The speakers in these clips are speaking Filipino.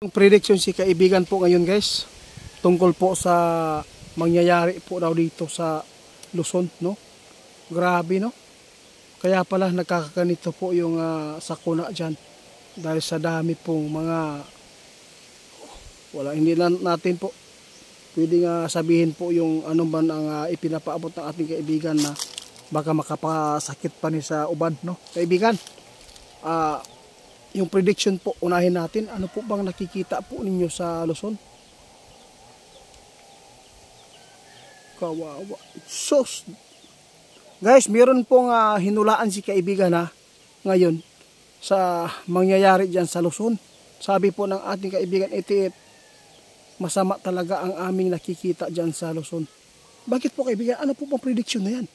Ang prediction si kaibigan po ngayon guys, tungkol po sa mangyayari po daw dito sa Luzon, no? Grabe, no? Kaya pala nagkakaganito po yung sakuna dyan dahil sa dami pong mga hindi natin po pwedeng sabihin po yung ano man ang ipinapaabot ng ating kaibigan na baka makapasakit pa ni sa uban, no? Kaibigan, yung prediction po, unahin natin. Ano po bang nakikita po ninyo sa Luzon? Kawawa. Sos. Guys, meron pong hinulaan si kaibigan ngayon sa mangyayari dyan sa Luzon. Sabi po ng ating kaibigan, iti masama talaga ang aming nakikita dyan sa Luzon. Bakit po kaibigan? Ano po bang prediction na yan?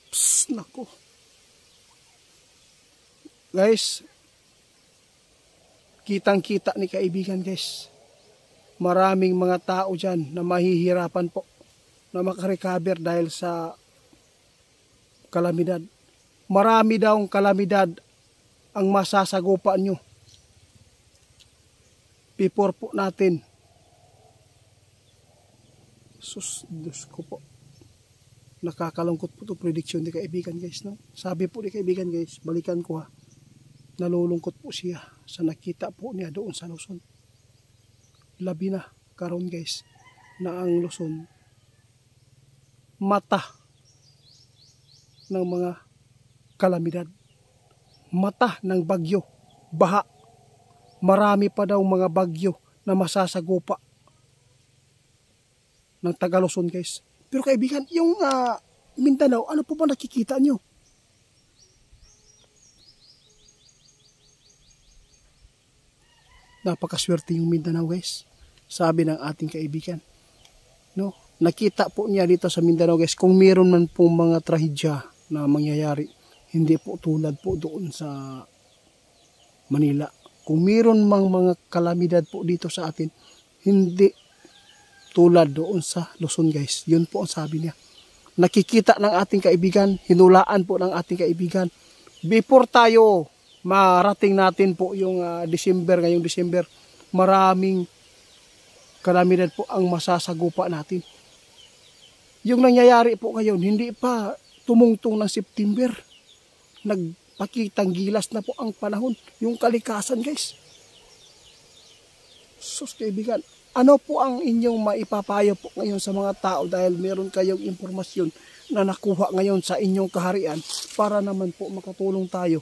Psst, nako. Guys, kitang-kita ni kaibigan guys. Maraming mga tao dyan na mahihirapan po na makarecover dahil sa kalamidad. Marami daw ang kalamidad ang masasagupa nyo. Before po natin. Sus, Diyos ko po. Nakakalungkot po itong prediction ni kaibigan guys, no? Sabi po ni kaibigan guys, balikan ko nalulungkot po siya sa nakita po niya doon sa Luzon. Labi na karon guys na ang Luzon mata ng mga kalamidad, mata ng bagyo, baha. Marami pa daw mga bagyo na masasagupa ng taga Luzon guys. Pero kaibigan, yung Mindanao, ano po ba nakikita nyo? Napakaswerte yung Mindanao guys. Sabi ng ating kaibigan, no? Nakita po niya dito sa Mindanao guys, kung meron man pong mga trahedya na mangyayari, hindi po tulad po doon sa Manila. Kung meron mang mga kalamidad po dito sa atin, hindi tulad doon sa Luzon guys. Yun po ang sabi niya. Nakikita ng ating kaibigan, hinulaan po ng ating kaibigan. Before tayo marating natin po yung ngayong December, maraming kalamidad po ang masasagupa natin. Yung nangyayari po ngayon, hindi pa tumungtong ng September. Nagpakitang gilas na po ang panahon, yung kalikasan guys. Sus kaibigan, ano po ang inyong maipapayo po ngayon sa mga tao dahil meron kayong impormasyon na nakuha ngayon sa inyong kaharian para naman po makatulong tayo?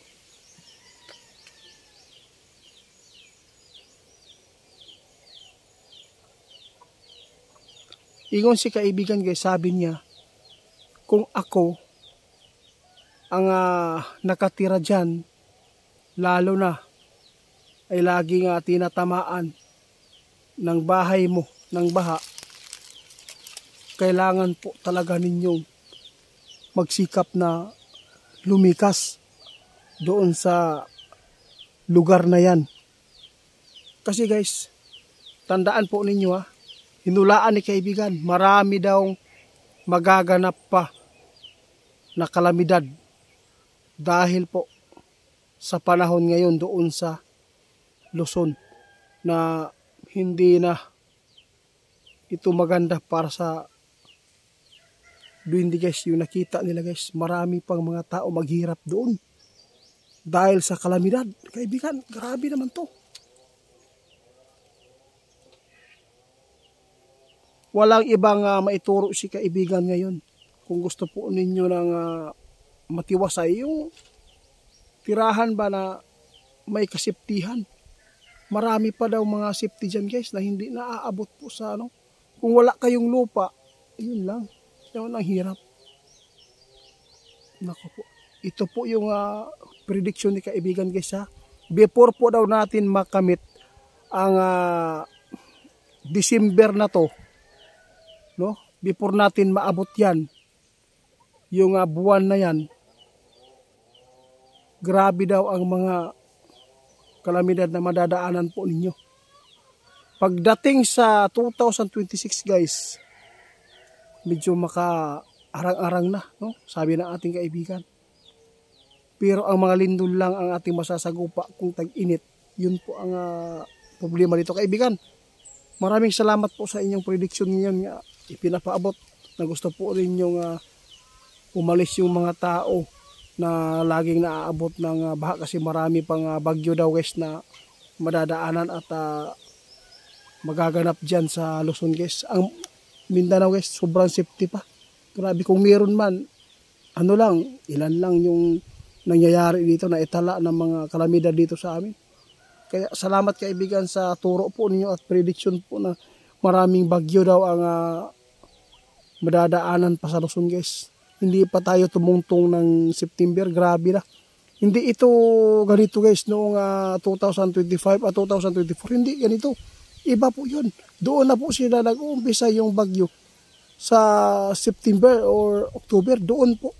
Ingon si kaibigan guys, sabi niya, kung ako ang nakatira dyan, lalo na ay laging tinatamaan ng bahay mo, ng baha, kailangan po talaga ninyong magsikap na lumikas doon sa lugar na yan. Kasi guys, tandaan po ninyo hinulaan ni kaibigan, marami daw magaganap pa na kalamidad dahil po sa panahon ngayon doon sa Luzon na hindi na ito maganda para sa duwende guys. Yung nakita nila guys, marami pang mga tao maghirap doon dahil sa kalamidad. Kaibigan, grabe naman to. Walang ibang maituro si kaibigan ngayon. Kung gusto po ninyo ng matiwasay, yung tirahan ba na may kasiptihan. Marami pa daw mga safety dyan guys na hindi naaabot po sa Kung wala kayong lupa, yun lang. Yun ang hirap. Nako po. Ito po yung prediction ni kaibigan guys Before po daw natin makamit ang December na to, no? Before natin maabot yan, yung buwan na yan, grabe daw ang mga kalamidad na madadaanan po ninyo. Pagdating sa 2026 guys, medyo maka-arang-arang na, no? Sabi ng ating kaibigan. Pero ang mga lindol lang ang ating masasagupa kung tag-init. Yun po ang problema dito kaibigan. Maraming salamat po sa inyong prediction ngayon nga ipinapaabot na gusto po rin yung umalis yung mga tao na laging naaabot ng baha kasi marami pang bagyo daw guys na madadaanan at magaganap dyan sa Luzon guys. Ang Mindanao guys sobrang safety pa. Grabe kung meron man ano lang, ilan lang yung nangyayari dito na itala ng mga kalamidad dito sa amin. Kaya salamat kaibigan sa turo po ninyo at prediction po na maraming bagyo daw ang madadaanan pa sa Luzon guys. Hindi pa tayo tumungtong ng September, grabe na. Hindi ito ganito guys noong 2025 at 2024, hindi ganito. Iba po yun. Doon na po sila nag-uumpisa yung bagyo sa September or October, doon po.